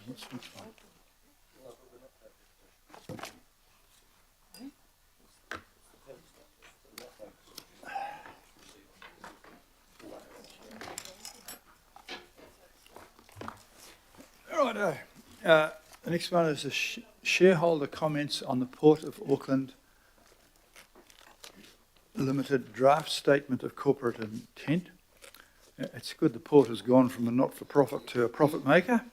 What's this one? Righto. The next one is the shareholder comments on the Port of Auckland Limited draft statement of corporate intent. It's good the port has gone from a not-for-profit to a profit maker,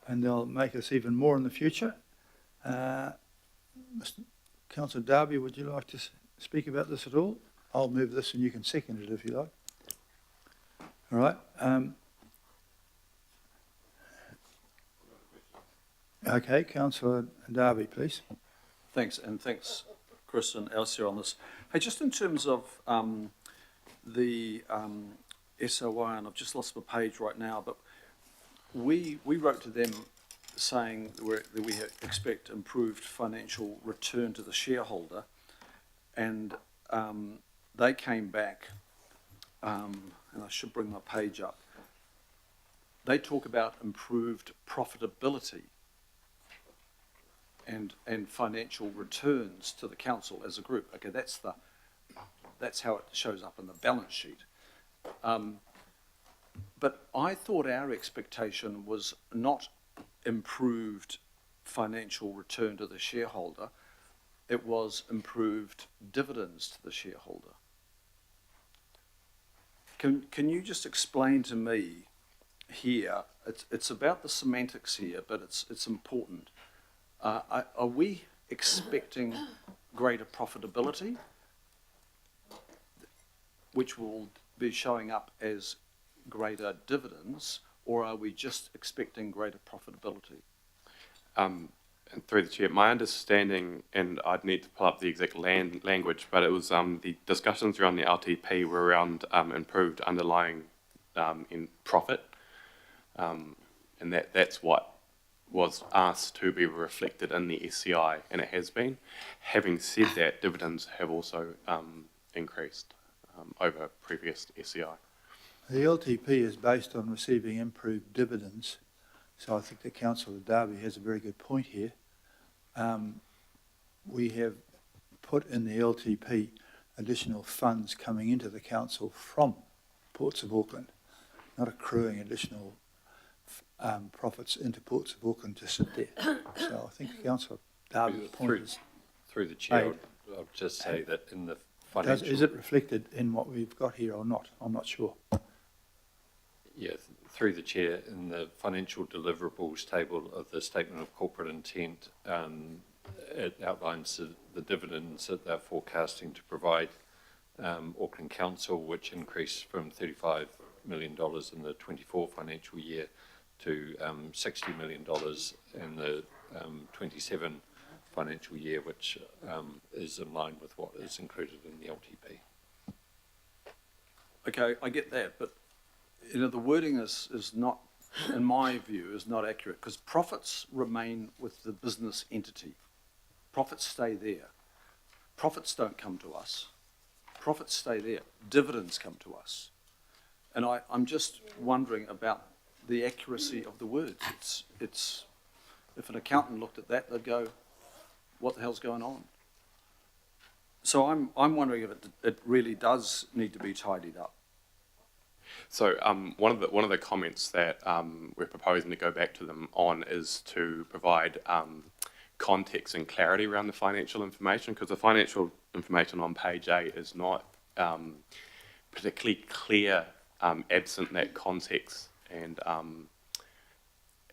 and they'll make us even more in the future. Mr. Councillor Darby, would you like to speak about this at all? I'll move this and you can second it if you like. All right. Okay, Councillor Darby, please. Thanks, and thanks, Chris and Alistair, on this. Hey, just in terms of the SOI, and I've just lost my page right now, but we wrote to them saying that we expect improved financial return to the shareholder, and they came back, and I should bring my page up. They talk about improved profitability and financial returns to the council as a group. Okay, that's how it shows up in the balance sheet. But I thought our expectation was not improved financial return to the shareholder, it was improved dividends to the shareholder. Can you just explain to me here, it's about the semantics here, but it's important. Are we expecting greater profitability, which will be showing up as greater dividends, or are we just expecting greater profitability? And through the chair, my understanding, and I'd need to pull up the exact language, but it was the discussions around the LTP were around improved underlying in profit, and that's what was asked to be reflected in the SCI, and it has been. Having said that, dividends have also increased over previous SCI. The LTP is based on receiving improved dividends, so I think that Councillor Darby has a very good point here. We have put in the LTP additional funds coming into the council from Ports of Auckland, not accruing additional profits into Ports of Auckland to sit there. So I think Councillor Darby's point is... Through the chair, I'll just say that in the financial... Is it reflected in what we've got here or not? I'm not sure. Yeah, through the chair, in the financial deliverables table of the statement of corporate intent, it outlines the dividends that they're forecasting to provide Auckland Council, which increased from $35 million in the 24 financial year to $60 million in the 27 financial year, which is in line with what is included in the LTP. Okay, I get that, but you know, the wording is not, in my view, is not accurate, because profits remain with the business entity. Profits stay there. Profits don't come to us. Profits stay there. Dividends come to us. And I'm just wondering about the accuracy of the words. It's if an accountant looked at that, they'd go, what the hell's going on? So I'm wondering if it really does need to be tidied up. So one of the comments that we're proposing to go back to them on is to provide context and clarity around the financial information, because the financial information on page 8 is not particularly clear absent that context and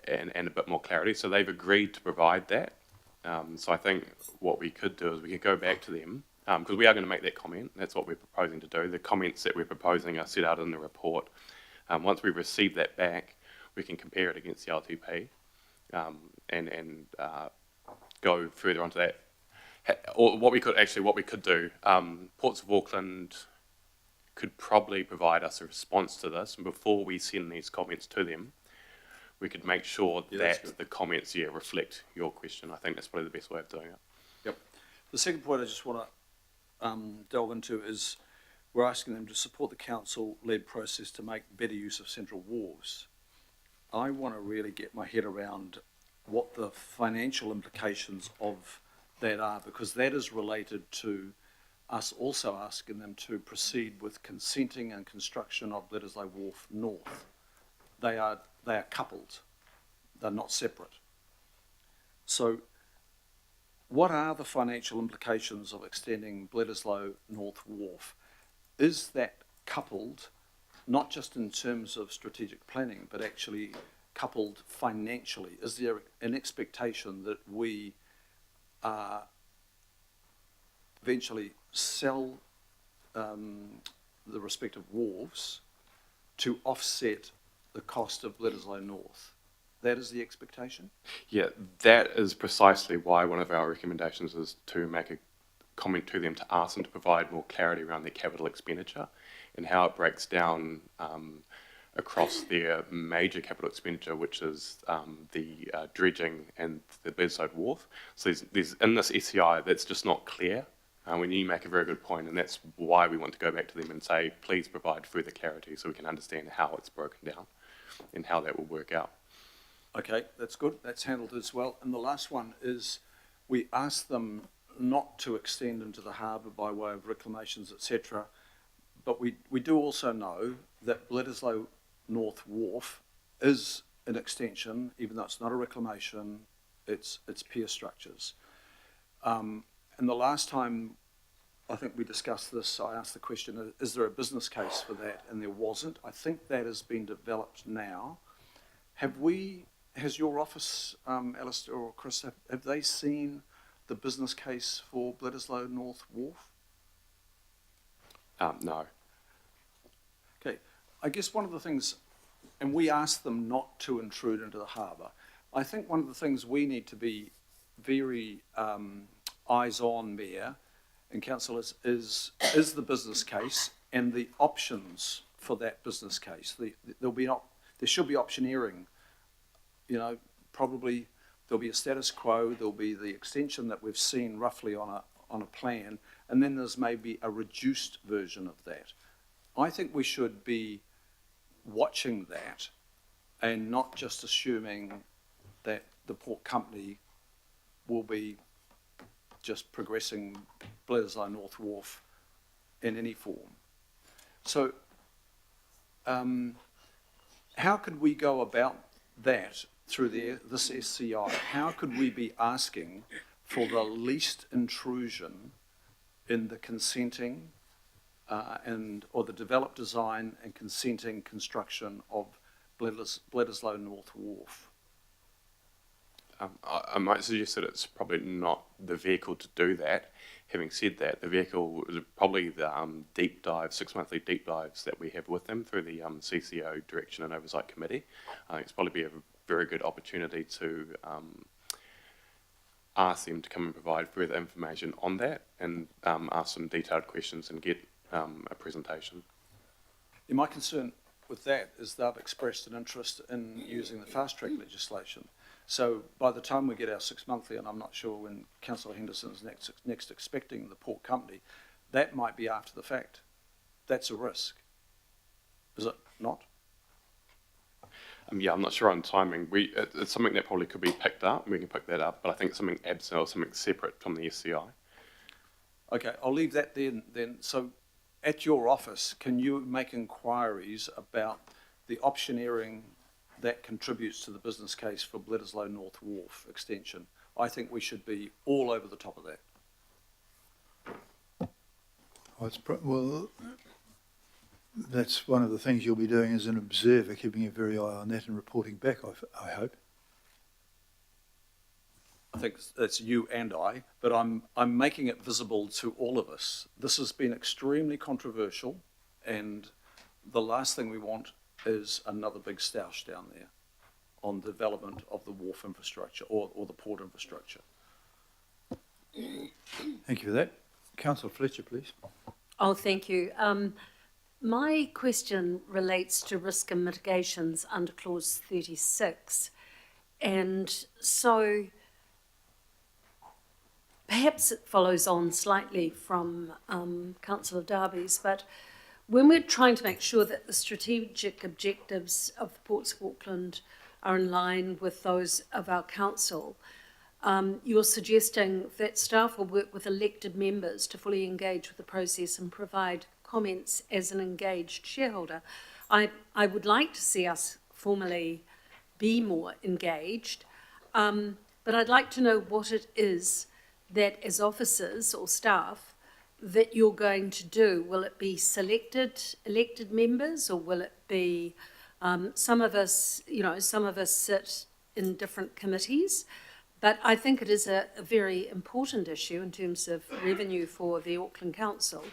a bit more clarity. So they've agreed to provide that. So I think what we could do is we could go back to them, because we are going to make that comment. That's what we're proposing to do. The comments that we're proposing are set out in the report. Once we receive that back, we can compare it against the LTP and go further onto that. Or what we could do, Ports of Auckland could probably provide us a response to this, and before we send these comments to them, we could make sure that the comments reflect your question. I think that's probably the best way of doing it. Yep. The second point I just want to delve into is we're asking them to support the council-led process to make better use of central wharves. I want to really get my head around what the financial implications of that are, because that is related to us also asking them to proceed with consenting and construction of Bledisloe Wharf North. They are coupled. They're not separate. So what are the financial implications of extending Bledisloe North Wharf? Is that coupled, not just in terms of strategic planning, but actually coupled financially? Is there an expectation that we eventually sell the respective wharves to offset the cost of Bledisloe North? That is the expectation? Yeah, that is precisely why one of our recommendations is to make a comment to them to ask them to provide more clarity around their capital expenditure and how it breaks down across their major capital expenditure, which is the dredging and the Bledisloe Wharf. So there's in this SCI that's just not clear. When you make a very good point, and that's why we want to go back to them and say, please provide further clarity so we can understand how it's broken down and how that will work out. Okay, that's good. That's handled as well. And the last one is we asked them not to extend into the harbour by way of reclamations, etc. But we do also know that Bledisloe North Wharf is an extension, even though it's not a reclamation, it's pier structures. And the last time I think we discussed this, I asked the question, is there a business case for that? And there wasn't. I think that has been developed now. Has your office, Alistair or Chris, have they seen the business case for Bledisloe North Wharf? No. Okay, I guess one of the things, and we asked them not to intrude into the harbour, I think one of the things we need to be very eyes on, Mayor and Council, is the business case and the options for that business case. There should be optioneering. You know, probably there'll be a status quo, there'll be the extension that we've seen roughly on a plan, and then there's maybe a reduced version of that. I think we should be watching that and not just assuming that the port company will be just progressing Bledisloe North Wharf in any form. So how could we go about that through this SCI? How could we be asking for the least intrusion in the consenting or the developed design and consenting construction of Bledisloe North Wharf? I might suggest that it's probably not the vehicle to do that. Having said that, the vehicle is probably the deep dive, 6-monthly deep dives that we have with them through the CCO Direction and Oversight Committee. I think it's probably a very good opportunity to ask them to come and provide further information on that and ask some detailed questions and get a presentation. Yeah, my concern with that is they've expressed an interest in using the fast track legislation. So by the time we get our 6-monthly, and I'm not sure when Councillor Henderson's next expecting the port company, that might be after the fact. That's a risk. Is it not? Yeah, I'm not sure on timing. It's something that probably could be picked up. We can pick that up, but I think it's something absent or something separate from the SCI. Okay, I'll leave that then. So at your office, can you make inquiries about the optioneering that contributes to the business case for Bledisloe North Wharf extension? I think we should be all over the top of that. Well, that's one of the things you'll be doing as an observer, keeping a very eye on that and reporting back, I hope. I think that's you and I, but I'm making it visible to all of us. This has been extremely controversial, and the last thing we want is another big stoush down there on development of the wharf infrastructure or the port infrastructure. Thank you for that. Councillor Fletcher, please. Oh, thank you. My question relates to risk and mitigations under clause 36. And so perhaps it follows on slightly from Councillor Darby's, but when we're trying to make sure that the strategic objectives of the Ports of Auckland are in line with those of our council. You're suggesting that staff will work with elected members to fully engage with the process and provide comments as an engaged shareholder. I would like to see us formally be more engaged, but I'd like to know what it is that as officers or staff that you're going to do. Will it be elected members, or will it be some of us sit in different committees? But I think it is a very important issue in terms of revenue for the Auckland Council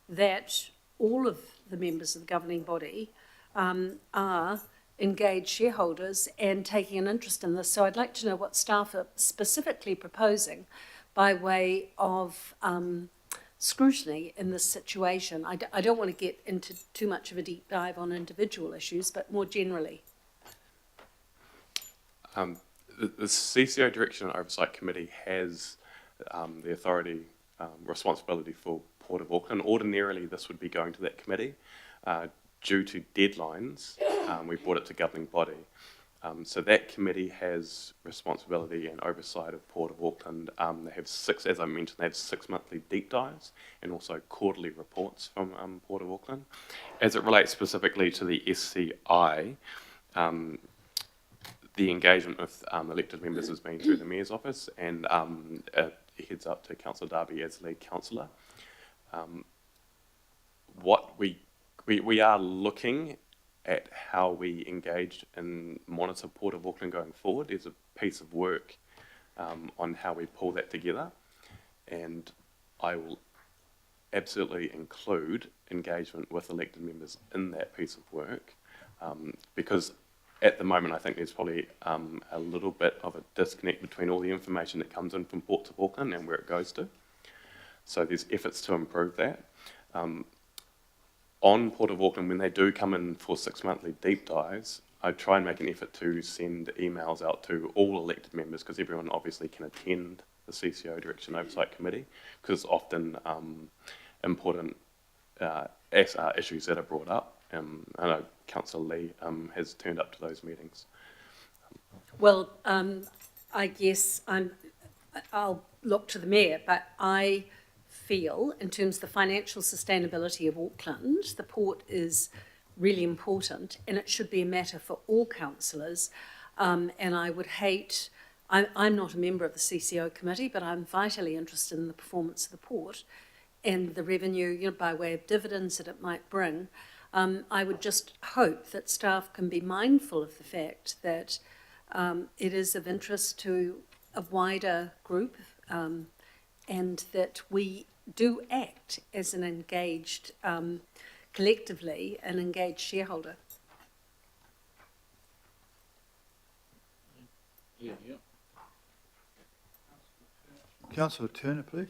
that all of the members of the governing body are engaged shareholders and taking an interest in this. So I'd like to know what staff are specifically proposing by way of scrutiny in this situation. I don't want to get into too much of a deep dive on individual issues, but more generally. The CCO Direction and Oversight Committee has the authority, responsibility for Port of Auckland. Ordinarily, this would be going to that committee. Due to deadlines, we brought it to governing body. So that committee has responsibility and oversight of Port of Auckland. They have as I mentioned, they have 6 monthly deep dives and also quarterly reports from Port of Auckland. As it relates specifically to the SCI, the engagement with elected members has been through the Mayor's office, and it heads up to Councillor Darby as lead councillor. What we are looking at how we engage and monitor Port of Auckland going forward. There's a piece of work on how we pull that together, and I will absolutely include engagement with elected members in that piece of work, because at the moment I think there's probably a little bit of a disconnect between all the information that comes in from Port of Auckland and where it goes to. So there's efforts to improve that. On Port of Auckland, when they do come in for 6 monthly deep dives, I try and make an effort to send emails out to all elected members, because everyone obviously can attend the CCO Direction Oversight Committee, because it's often important issues that are brought up. I know Councillor Lee has turned up to those meetings. Well, I guess I'll look to the Mayor, but I feel in terms of the financial sustainability of Auckland, the port is really important, and it should be a matter for all councillors. And I would hate, I'm not a member of the CCO committee, but I'm vitally interested in the performance of the port and the revenue, by way of dividends that it might bring. I would just hope that staff can be mindful of the fact that it is of interest to a wider group, and that we do act as an engaged, collectively, an engaged shareholder. Yeah. Councillor Turner, please.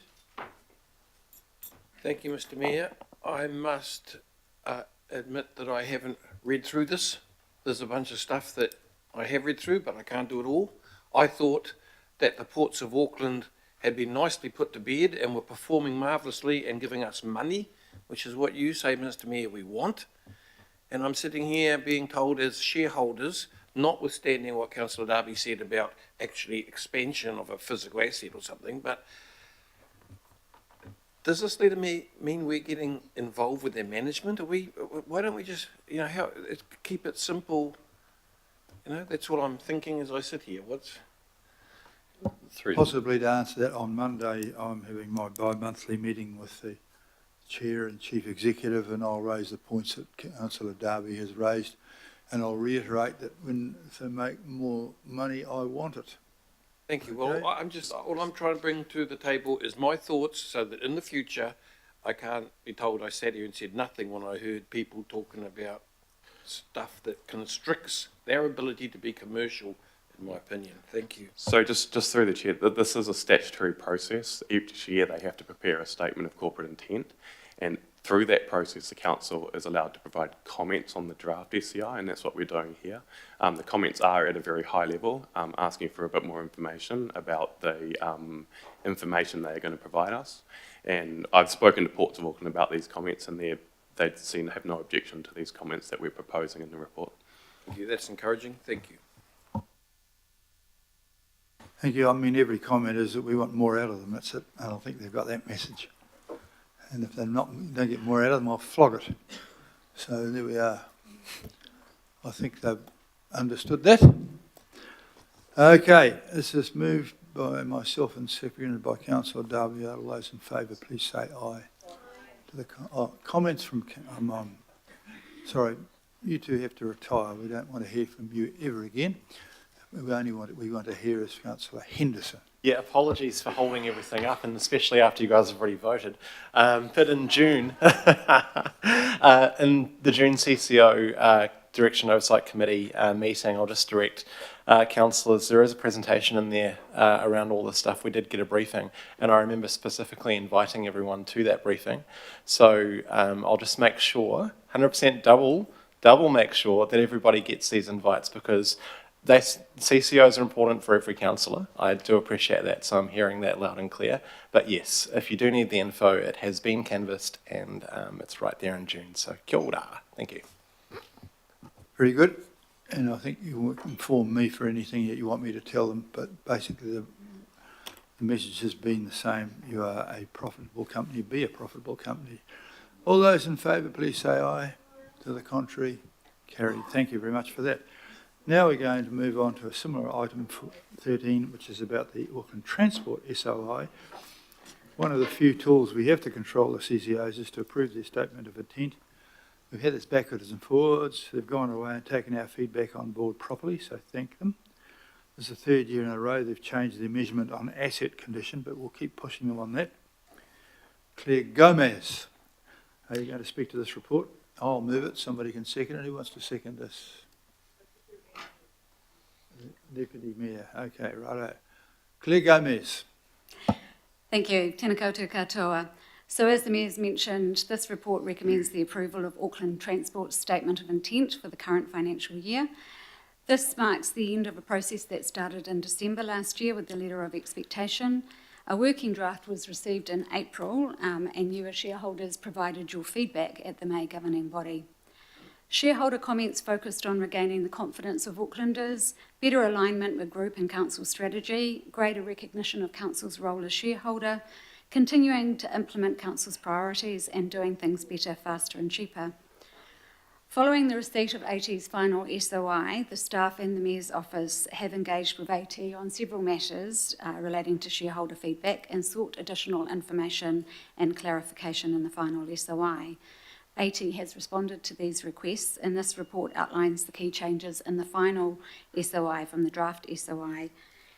Thank you, Mr. Mayor. I must admit that I haven't read through this. There's a bunch of stuff that I have read through, but I can't do it all. I thought that the ports of Auckland had been nicely put to bed and were performing marvellously and giving us money, which is what you say, Mr. Mayor, we want. And I'm sitting here being told as shareholders, notwithstanding what Councillor Darby said about actually expansion of a physical asset or something, but does this letter mean we're getting involved with their management? Why don't we just, keep it simple? That's what I'm thinking as I sit here. Possibly to answer that, on Monday I'm having my bi-monthly meeting with the Chair and Chief Executive, and I'll raise the points that Councillor Darby has raised, and I'll reiterate that when they make more money, I want it. Thank you. Okay. Well, all I'm trying to bring to the table is my thoughts, so that in the future I can't be told I sat here and said nothing when I heard people talking about stuff that constricts their ability to be commercial, in my opinion. Thank you. So just through the Chair, this is a statutory process. Each year they have to prepare a statement of corporate intent, and through that process the Council is allowed to provide comments on the draft SCI, and that's what we're doing here. The comments are at a very high level, asking for a bit more information about the information they are going to provide us. And I've spoken to Ports of Auckland about these comments, and they seem to have no objection to these comments that we're proposing in the report. Thank you. That's encouraging. Thank you. Thank you. I mean, every comment is that we want more out of them. That's it. I don't think they've got that message. And if don't get more out of them, I'll flog it. So there we are. I think they've understood that. Okay, this is moved by myself and seconded by Councillor Darby. All those in favour, please say aye. To the comments from, sorry, you two have to retire. We don't want to hear from you ever again. We want to hear is Councillor Henderson. Yeah, apologies for holding everything up, and especially after you guys have already voted. But in June, in the June CCO Direction Oversight Committee meeting, I'll just direct councillors, there is a presentation in there around all this stuff. We did get a briefing, and I remember specifically inviting everyone to that briefing. So I'll just make sure, 100% double make sure that everybody gets these invites, because CCOs are important for every councillor. I do appreciate that, so I'm hearing that loud and clear. But yes, if you do need the info, it has been canvassed, and it's right there in June. So kia ora. Thank you. Very good. And I think you will inform me for anything that you want me to tell them, but basically the message has been the same. You are a profitable company, be a profitable company. All those in favour, please say aye. To the contrary, carried. Thank you very much for that. Now we're going to move on to a similar item 13, which is about the Auckland Transport SOI. One of the few tools we have to control the CCOs is to approve their statement of intent. We've had this backwards and forwards. They've gone away and taken our feedback on board properly, so thank them. This is the third year in a row they've changed their measurement on asset condition, but we'll keep pushing them on that. Claire Gomez, are you going to speak to this report? I'll move it. Somebody can second it. Who wants to second this? Deputy Mayor. Okay, righto. Claire Gomez. Thank you. Tēnā koutou katoa. So as the Mayor's mentioned, this report recommends the approval of Auckland Transport's Statement of Intent for the current financial year. This marks the end of a process that started in December last year with the Letter of Expectation. A working draft was received in April, and you as shareholders provided your feedback at the May governing body. Shareholder comments focused on regaining the confidence of Aucklanders, better alignment with group and council strategy, greater recognition of council's role as shareholder, continuing to implement council's priorities and doing things better, faster and cheaper. Following the receipt of AT's final SOI, the staff and the Mayor's office have engaged with AT on several matters relating to shareholder feedback and sought additional information and clarification in the final SOI. AT has responded to these requests, and this report outlines the key changes in the final SOI from the draft SOI.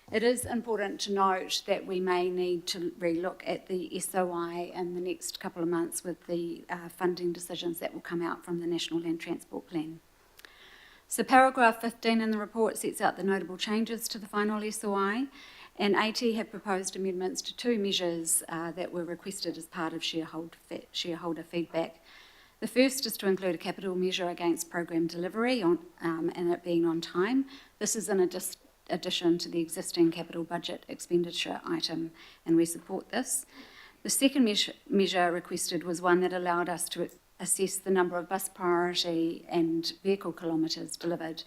It is important to note that we may need to relook at the SOI in the next couple of months with the funding decisions that will come out from the National Land Transport Plan. So paragraph 15 in the report sets out the notable changes to the final SOI, and AT have proposed amendments to two measures that were requested as part of shareholder feedback. The first is to include a capital measure against program delivery and it being on time. This is in addition to the existing capital budget expenditure item, and we support this. The second measure requested was one that allowed us to assess the number of bus priority and vehicle kilometres delivered.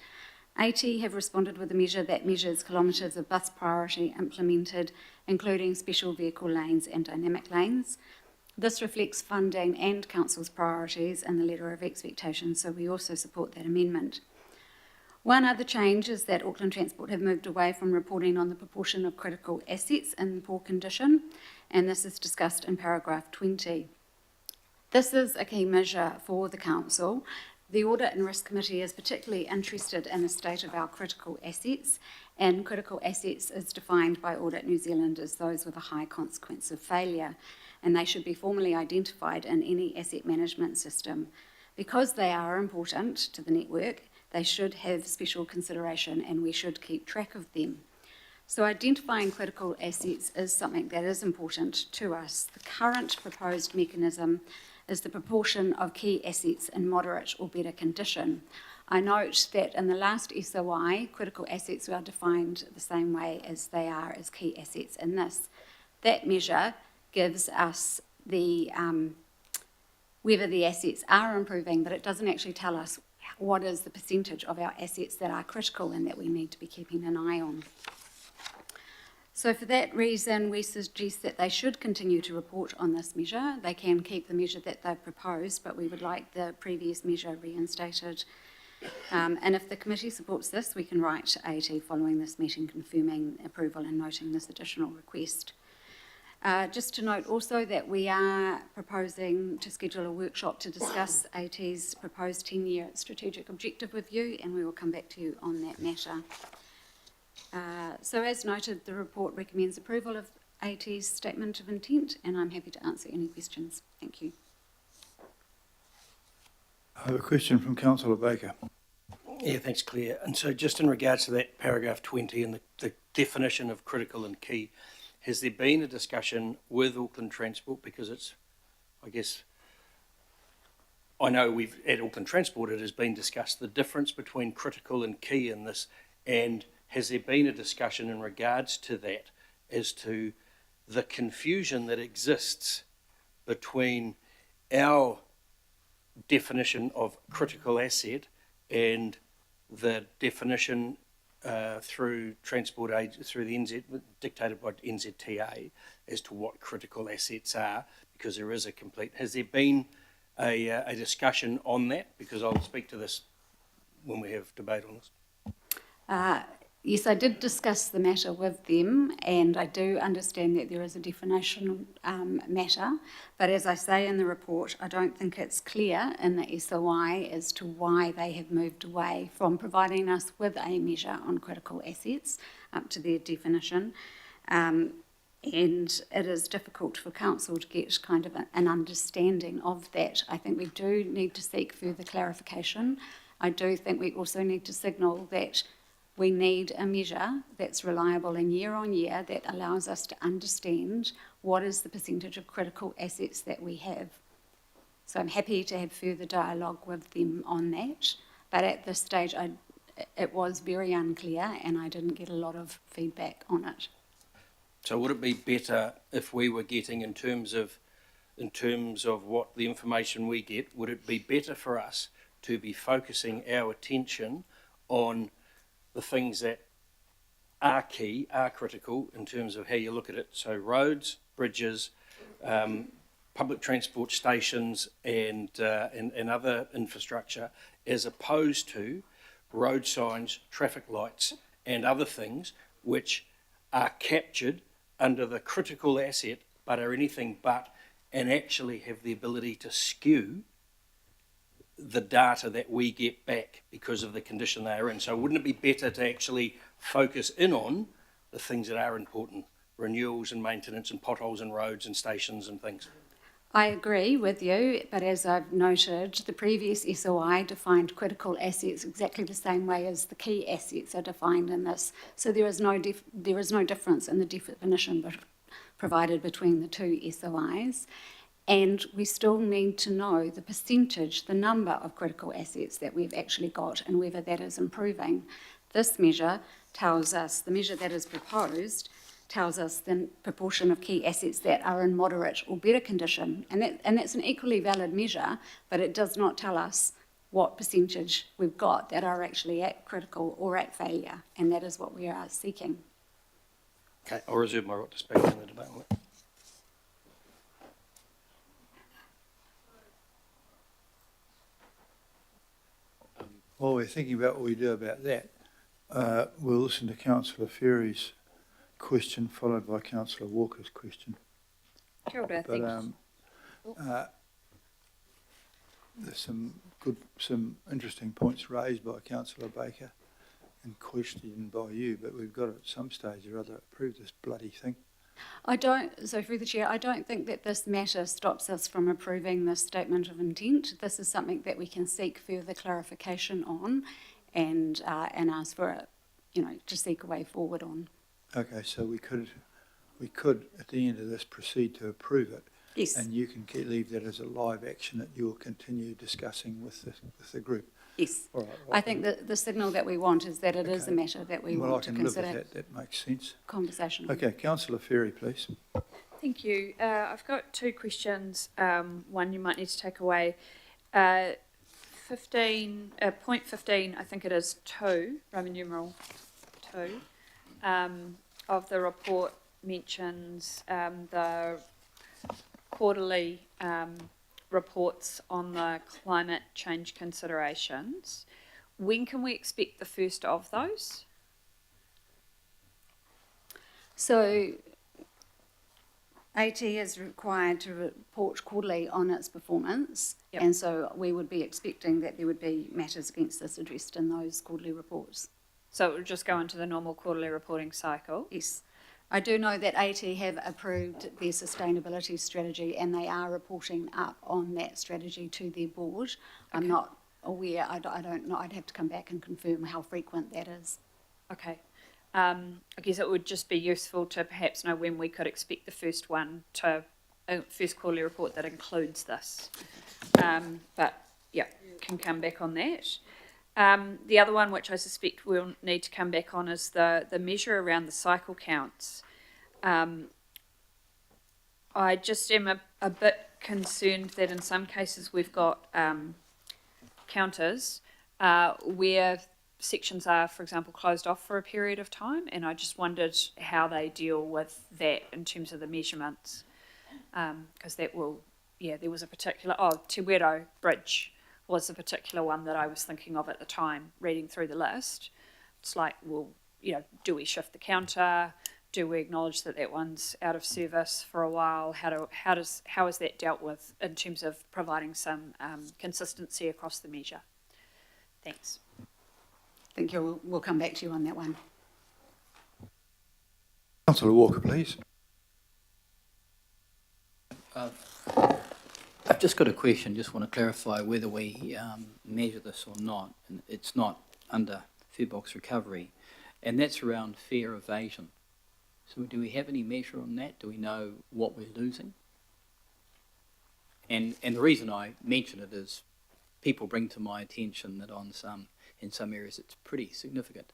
AT have responded with a measure that measures kilometres of bus priority implemented, including special vehicle lanes and dynamic lanes. This reflects funding and council's priorities in the Letter of Expectation, so we also support that amendment. One other change is that Auckland Transport have moved away from reporting on the proportion of critical assets in poor condition, and this is discussed in paragraph 20. This is a key measure for the council. The Audit and Risk Committee is particularly interested in the state of our critical assets, and critical assets is defined by Audit New Zealand as those with a high consequence of failure, and they should be formally identified in any asset management system. Because they are important to the network, they should have special consideration and we should keep track of them. So identifying critical assets is something that is important to us. The current proposed mechanism is the proportion of key assets in moderate or better condition. I note that in the last SOI, critical assets were defined the same way as they are as key assets in this. That measure gives us the whether the assets are improving, but it doesn't actually tell us what is the percentage of our assets that are critical and that we need to be keeping an eye on. So for that reason, we suggest that they should continue to report on this measure. They can keep the measure that they've proposed, but we would like the previous measure reinstated. And if the committee supports this, we can write to AT following this meeting confirming approval and noting this additional request. Just to note also that we are proposing to schedule a workshop to discuss AT's proposed 10-year strategic objective review, and we will come back to you on that matter. So as noted, the report recommends approval of AT's statement of intent, and I'm happy to answer any questions. Thank you. I have a question from Councillor Baker. Yeah, thanks, Claire. And so just in regards to that paragraph 20 and the definition of critical and key, has there been a discussion with Auckland Transport? Because it's, I guess, I know at Auckland Transport it has been discussed, the difference between critical and key in this, and has there been a discussion in regards to that as to the confusion that exists between our definition of critical asset and the definition through transport through the NZ, dictated by NZTA, as to what critical assets are, because there is a complete. Has there been a discussion on that? Because I'll speak to this when we have debate on this. Yes, I did discuss the matter with them, and I do understand that there is a definition matter, but as I say in the report, I don't think it's clear in the SOI as to why they have moved away from providing us with a measure on critical assets up to their definition. And it is difficult for council to get kind of an understanding of that. I think we do need to seek further clarification. I do think we also need to signal that we need a measure that's reliable and year on year that allows us to understand what is the percentage of critical assets that we have. So I'm happy to have further dialogue with them on that, but at this stage it was very unclear and I didn't get a lot of feedback on it. So would it be better if we were getting in terms of what the information we get, would it be better for us to be focusing our attention on the things that are key, are critical in terms of how you look at it? So roads, bridges, public transport stations and other infrastructure, as opposed to road signs, traffic lights and other things which are captured under the critical asset but are anything but, and actually have the ability to skew the data that we get back because of the condition they are in. So wouldn't it be better to actually focus in on the things that are important, renewals and maintenance and potholes and roads and stations and things? I agree with you, but as I've noted, the previous SOI defined critical assets exactly the same way as the key assets are defined in this. So there is no difference in the definition provided between the two SOIs. And we still need to know the percentage, the number of critical assets that we've actually got and whether that is improving. This measure tells us, the measure that is proposed, tells us the proportion of key assets that are in moderate or better condition. And that's an equally valid measure, but it does not tell us what percentage we've got that are actually at critical or at failure. And that is what we are seeking. Okay, I'll reserve my right to speak in the debate on that. While we're thinking about what we do about that, we'll listen to Councillor Ferry's question, followed by Councillor Walker's question. Kia ora, But there's some interesting points raised by Councillor Baker and questioned by you, but we've got to, at some stage or other, approve this bloody thing. So through the Chair, I don't think that this matter stops us from approving this statement of intent. This is something that we can seek further clarification on and ask for, to seek a way forward on. Okay, so we could, at the end of this, proceed to approve it. Yes. And you can leave that as a live action that you'll continue discussing with the group. Yes. All right, I think that the signal that we want is that it is a matter that we want to consider. Well, I can live with that. That makes sense. Conversation on. Okay, Councillor Ferry, please. Thank you. I've got two questions. One you might need to take away. Point 15, I think it is 2, Roman numeral 2. of the report mentions the quarterly reports on the climate change considerations. When can we expect the first of those? So AT is required to report quarterly on its performance, Yep. and so we would be expecting that there would be matters against this addressed in those quarterly reports. So it would just go into the normal quarterly reporting cycle? Yes. I do know that AT have approved their sustainability strategy and they are reporting up on that strategy to their board. I'm Okay. not aware, I don't know, I'd have to come back and confirm how frequent that is. Okay. I guess it would just be useful to perhaps know when we could expect the first one to, first quarterly report that includes this. But yeah, can come back on that. The other one, which I suspect we'll need to come back on, is the measure around the cycle counts. I just am a bit concerned that in some cases we've got counters where sections are, for example, closed off for a period of time, and I just wondered how they deal with that in terms of the measurements, because that will, yeah, there was a particular, Te Wero Bridge was a particular one that I was thinking of at the time, reading through the list. It's like, well, you know, do we shift the counter? Do we acknowledge that that one's out of service for a while? How is that dealt with in terms of providing some consistency across the measure? Thanks. Thank you. We'll come back to you on that one. Councillor Walker, please. I've just got a question, just want to clarify whether we measure this or not. And it's not under fare box recovery, and that's around fare evasion. So do we have any measure on that? Do we know what we're losing? And the reason I mention it is people bring to my attention that in some areas it's pretty significant.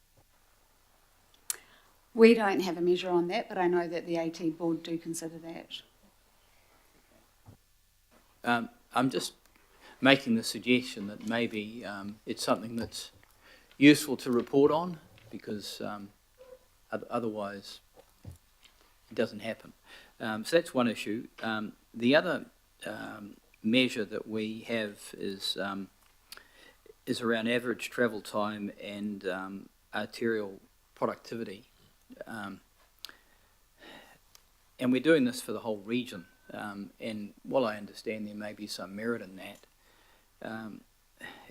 We don't have a measure on that, but I know that the AT board do consider that. I'm just making the suggestion that maybe it's something that's useful to report on, because otherwise it doesn't happen. So that's one issue. The other measure that we have is around average travel time and arterial productivity. And we're doing this for the whole region. And while I understand there may be some merit in that,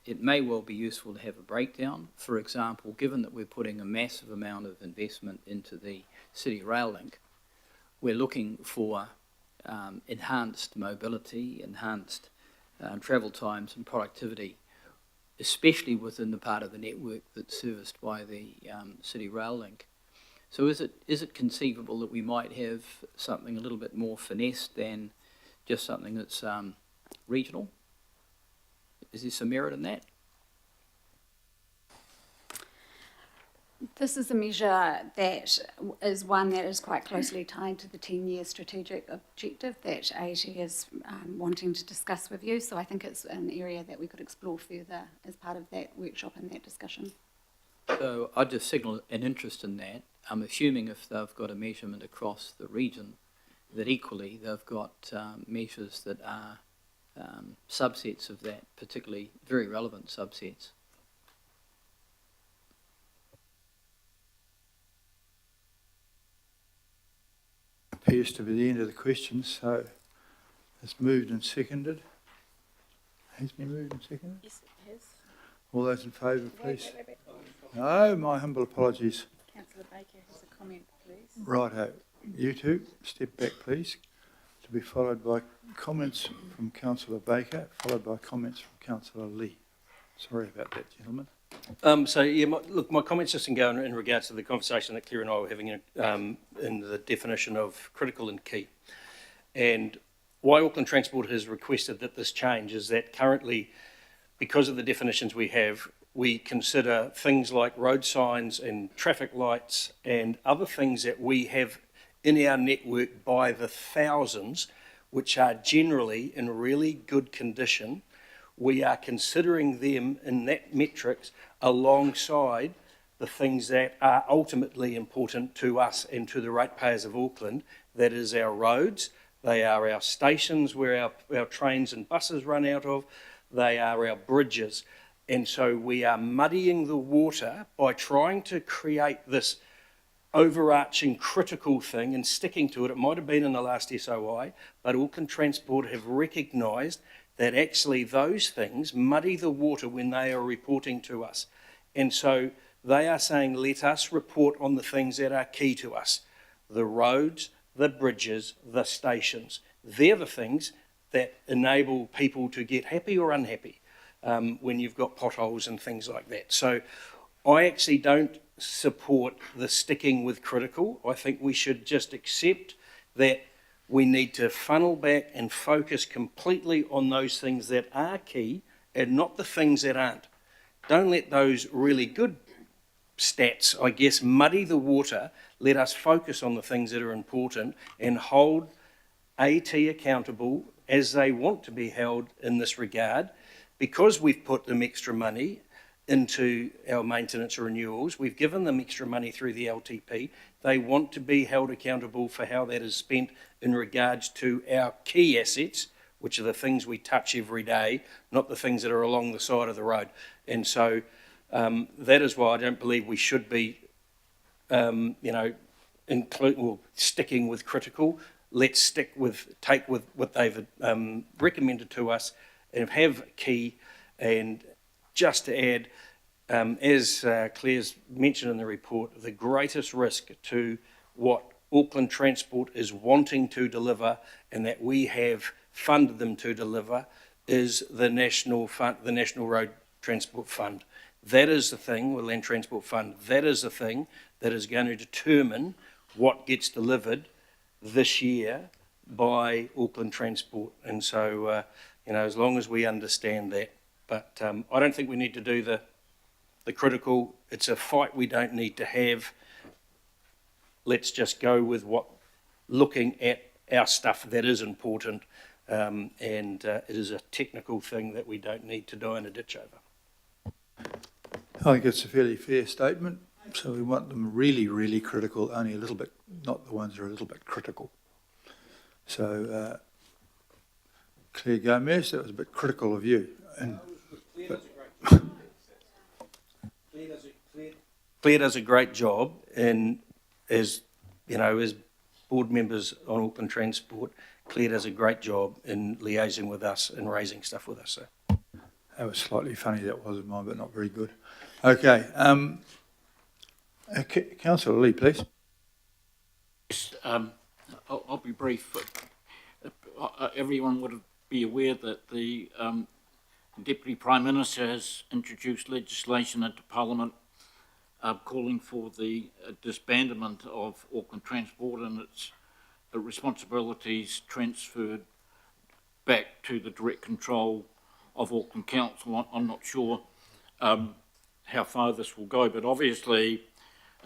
it may well be useful to have a breakdown. For example, given that we're putting a massive amount of investment into the City Rail Link, we're looking for enhanced mobility, enhanced travel times and productivity, especially within the part of the network that's serviced by the City Rail Link. So is it conceivable that we might have something a little bit more finessed than just something that's regional? Is there some merit in that? This is a measure that is one that is quite closely tied to the 10-year strategic objective that AT is wanting to discuss with you. So I think it's an area that we could explore further as part of that workshop and that discussion. So I'd just signal an interest in that. I'm assuming if they've got a measurement across the region, that equally they've got measures that are subsets of that, particularly very relevant subsets. Appears to be the end of the questions, so it's moved and seconded. Has been moved and seconded? Yes, it has. All those in favour, please. No, my humble apologies. Councillor Baker has a comment, please. Righto, you two, step back, please. To be followed by comments from Councillor Baker, followed by comments from Councillor Lee. Sorry about that, gentlemen. My comments just in regards to the conversation that Claire and I were having in the definition of critical and key. And why Auckland Transport has requested that this change is that currently, because of the definitions we have, we consider things like road signs and traffic lights and other things that we have in our network by the thousands, which are generally in really good condition. We are considering them in that metrics alongside the things that are ultimately important to us and to the ratepayers of Auckland. That is our roads, they are our stations where our trains and buses run out of, they are our bridges. And so we are muddying the water by trying to create this overarching critical thing and sticking to it. It might have been in the last SOI, but Auckland Transport have recognised that actually those things muddy the water when they are reporting to us. And so they are saying, let us report on the things that are key to us. The roads, the bridges, the stations. They're the things that enable people to get happy or unhappy when you've got potholes and things like that. So I actually don't support the sticking with critical. I think we should just accept that we need to funnel back and focus completely on those things that are key and not the things that aren't. Don't let those really good stats, I guess, muddy the water. Let us focus on the things that are important and hold AT accountable as they want to be held in this regard. Because we've put them extra money into our maintenance renewals, we've given them extra money through the LTP, they want to be held accountable for how that is spent in regards to our key assets, which are the things we touch every day, not the things that are along the side of the road. And so that is why I don't believe we should be, sticking with critical. Let's take with what they've recommended to us and have key. And just to add, as Claire's mentioned in the report, the greatest risk to what Auckland Transport is wanting to deliver and that we have funded them to deliver is the National Road Transport Fund. That is the thing, with Land Transport Fund, that is the thing that is going to determine what gets delivered this year by Auckland Transport. And so, as long as we understand that. But I don't think we need to do the critical. It's a fight we don't need to have. Let's just go with looking at our stuff that is important, and it is a technical thing that we don't need to die in a ditch over. I think it's a fairly fair statement. So we want them really, really critical, only a little bit, not the ones that are a little bit critical. So, Claire Gomez, that was a bit critical of you. And Claire does a great job, and as board members on Auckland Transport, Claire does a great job in liaising with us and raising stuff with us. So. That was slightly funny, that wasn't mine, but not very good. Okay, Councillor Lee, please. Yes, I'll be brief. Everyone would be aware that the Deputy Prime Minister has introduced legislation into Parliament calling for the disbandment of Auckland Transport and its responsibilities transferred back to the direct control of Auckland Council. I'm not sure how far this will go, but obviously,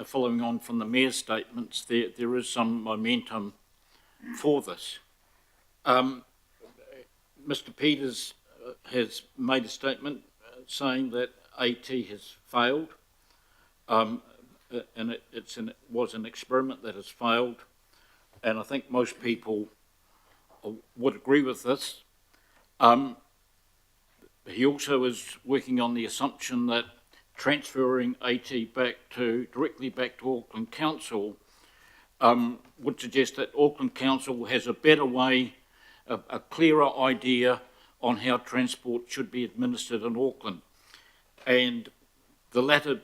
following on from the Mayor's statements, there is some momentum for this. Mr. Peters has made a statement saying that AT has failed, and it was an experiment that has failed, and I think most people would agree with this. He also is working on the assumption that transferring AT directly back to Auckland Council would suggest that Auckland Council has a better way, a clearer idea on how transport should be administered in Auckland. And the latter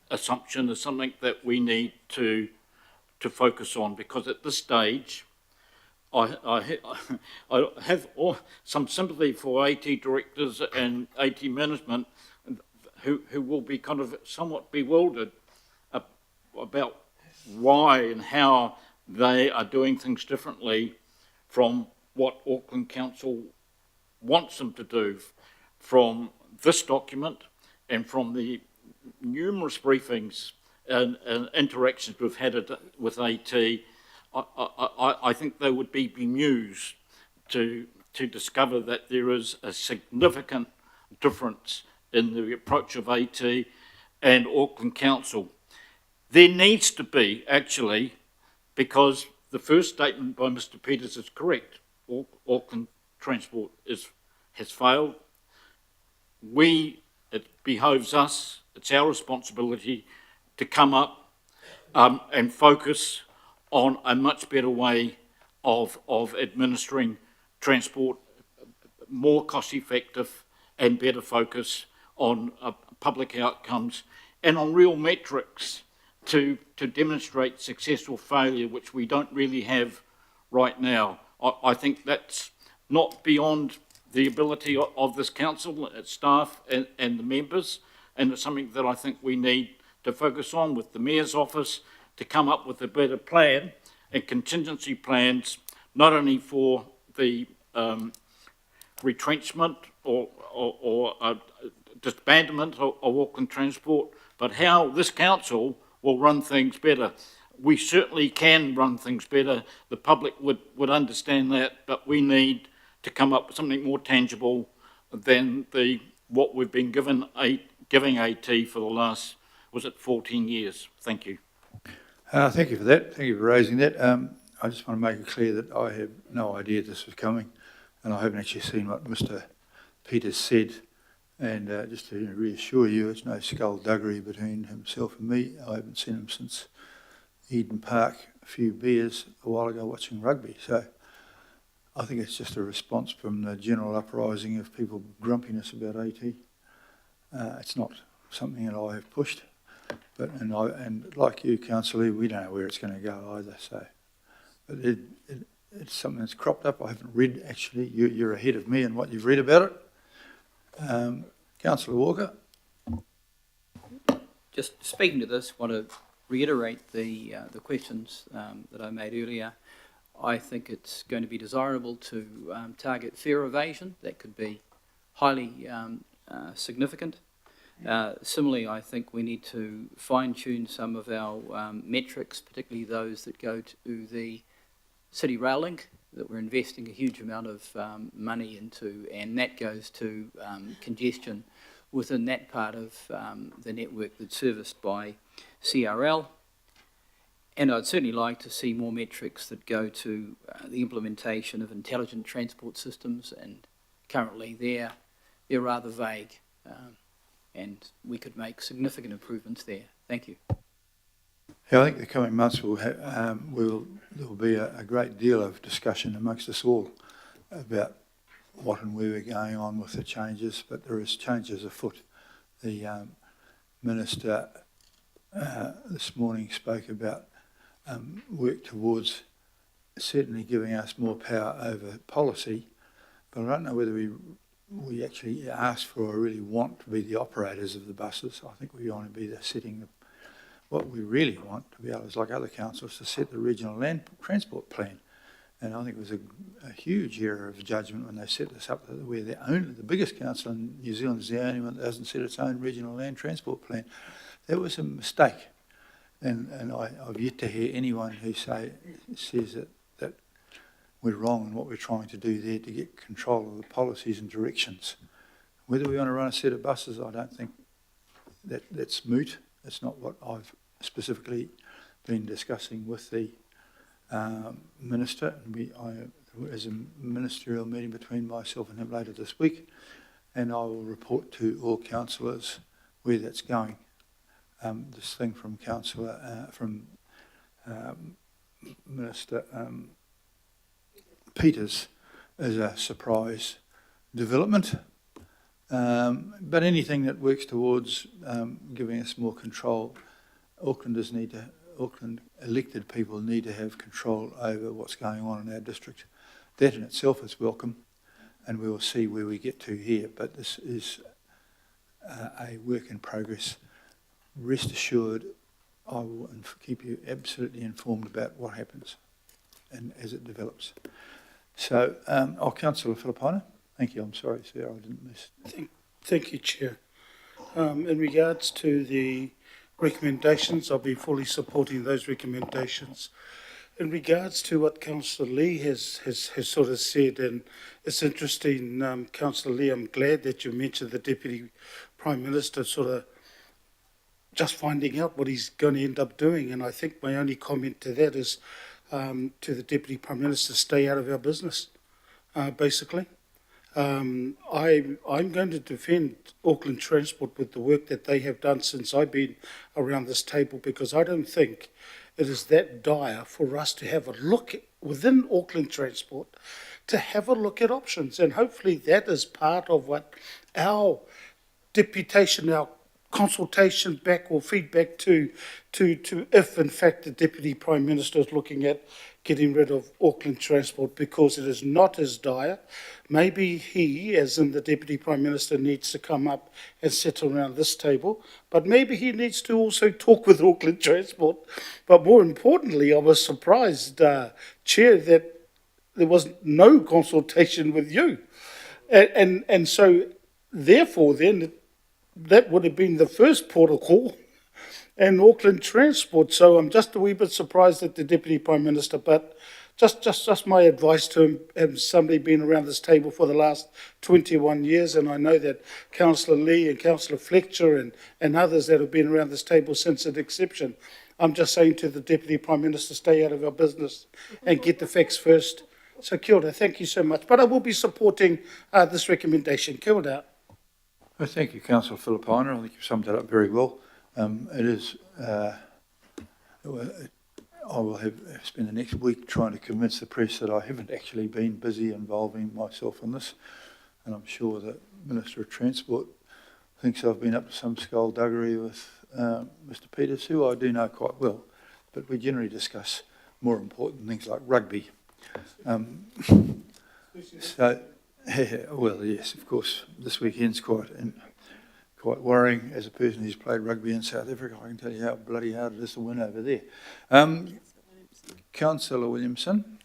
assumption is something that we need to focus on, because at this stage, I have some sympathy for AT directors and AT management who will be kind of somewhat bewildered about why and how they are doing things differently from what Auckland Council wants them to do. From this document and from the numerous briefings and interactions we've had with AT, I think they would be bemused to discover that there is a significant difference in the approach of AT and Auckland Council. There needs to be, actually, because the first statement by Mr. Peters is correct. Auckland Transport has failed. It behoves us, it's our responsibility to come up and focus on a much better way of administering transport, more cost effective and better focus on public outcomes and on real metrics to demonstrate success or failure, which we don't really have right now. I think that's not beyond the ability of this council, its staff and the members, and it's something that I think we need to focus on with the Mayor's office to come up with a better plan and contingency plans, not only for the retrenchment or disbandment of Auckland Transport, but how this council will run things better. We certainly can run things better. The public would understand that, but we need to come up with something more tangible than what we've been giving AT for the last, 14 years. Thank you. Thank you for that. Thank you for raising that. I just want to make it clear that I have no idea this was coming, and I haven't actually seen what Mr. Peters said. And just to reassure you, it's no skullduggery between himself and me. I haven't seen him since Eden Park, a few beers a while ago watching rugby. So I think it's just a response from the general uprising of people grumpiness about AT. It's not something that I have pushed, but and like you, Councillor, we don't know where it's going to go either. So, but it's something that's cropped up. I haven't read actually. You're ahead of me in what you've read about it. Councillor Walker. Just speaking to this, want to reiterate the questions that I made earlier. I think it's going to be desirable to target fare evasion. That could be highly significant. Similarly, I think we need to fine-tune some of our metrics, particularly those that go to the City Rail Link, that we're investing a huge amount of money into, and that goes to congestion within that part of the network that's serviced by CRL. And I'd certainly like to see more metrics that go to the implementation of intelligent transport systems, and currently they're rather vague, and we could make significant improvements there. Thank you. Yeah, I think the coming months will there will be a great deal of discussion amongst us all about what and where we're going on with the changes, but there is changes afoot. The Minister this morning spoke about work towards certainly giving us more power over policy, but I don't know whether we actually ask for or really want to be the operators of the buses. I think we want to be what we really want to be able, is like other councils, to set the regional land transport plan. And I think it was a huge error of judgment when they set this up, where the biggest council in New Zealand is the only one that hasn't set its own regional land transport plan. That was a mistake. And I've yet to hear anyone who says that we're wrong in what we're trying to do there to get control of the policies and directions. Whether we want to run a set of buses, I don't think that's moot. It's not what I've specifically been discussing with the Minister. There's a ministerial meeting between myself and him later this week, and I will report to all councillors where that's going. This thing from Minister Peters is a surprise development. But anything that works towards giving us more control, Auckland elected people need to have control over what's going on in our district. That in itself is welcome, and we will see where we get to here. But this is a work in progress. Rest assured, I will keep you absolutely informed about what happens and as it develops. So, Councillor Filipaina. Thank you. I'm sorry, sir, I didn't miss. Thank you, Chair. In regards to the recommendations, I'll be fully supporting those recommendations. In regards to what Councillor Lee has sort of said, and it's interesting, Councillor Lee, I'm glad that you mentioned the Deputy Prime Minister sort of just finding out what he's going to end up doing. And I think my only comment to that is to the Deputy Prime Minister, stay out of our business, basically. I'm going to defend Auckland Transport with the work that they have done since I've been around this table, because I don't think it is that dire for us to have a look within Auckland Transport, to have a look at options. And hopefully that is part of what our deputation, our consultation back or feedback to if in fact the Deputy Prime Minister is looking at getting rid of Auckland Transport, because it is not as dire. Maybe he, as in the Deputy Prime Minister, needs to come up and sit around this table, but maybe he needs to also talk with Auckland Transport. But more importantly, I was surprised, Chair, that there was no consultation with you. And so, therefore, then, that would have been the first port of call, and Auckland Transport. So I'm just a wee bit surprised at the Deputy Prime Minister, but just my advice to him, has somebody been around this table for the last 21 years, and I know that Councillor Lee and Councillor Fletcher and others that have been around this table since its inception. I'm just saying to the Deputy Prime Minister, stay out of our business and get the facts first. So kia ora, thank you so much. But I will be supporting this recommendation. Kia ora. Well, thank you, Councillor Filipina. I think you've summed that up very well. It is, I will spend the next week trying to convince the press that I haven't actually been busy involving myself in this, and I'm sure that Minister of Transport thinks I've been up to some skullduggery with Mr. Peters, who I do know quite well, but we generally discuss more important things like rugby. So, well, yes, of course, this weekend's quite worrying. As a person who's played rugby in South Africa, I can tell you how bloody hard it is to win over there. Councillor Williamson.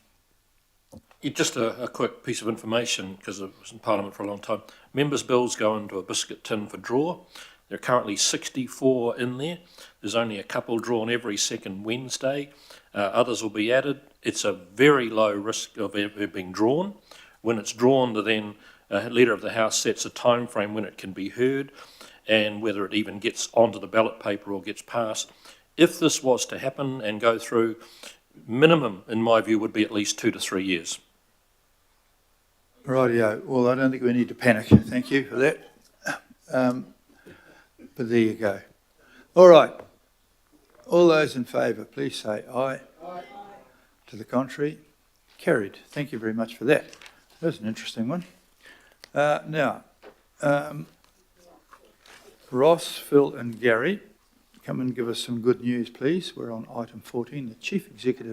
Yeah, just a quick piece of information, because I was in Parliament for a long time. Members' bills go into a biscuit tin for draw. There are currently 64 in there. There's only a couple drawn every second Wednesday. Others will be added. It's a very low risk of it being drawn. When it's drawn, then a Leader of the House sets a time frame when it can be heard, and whether it even gets onto the ballot paper or gets passed. If this was to happen and go through, minimum, in my view, would be at least 2 to 3 years. Rightio. Well, I don't think we need to panic. Thank you for that. But there you go. All right. All those in favour, please say aye. Aye. To the contrary, carried. Thank you very much for that. That's an interesting one. Now, Ross, Phil and Gary, come and give us some good news, please. We're on item 14, the Chief Executive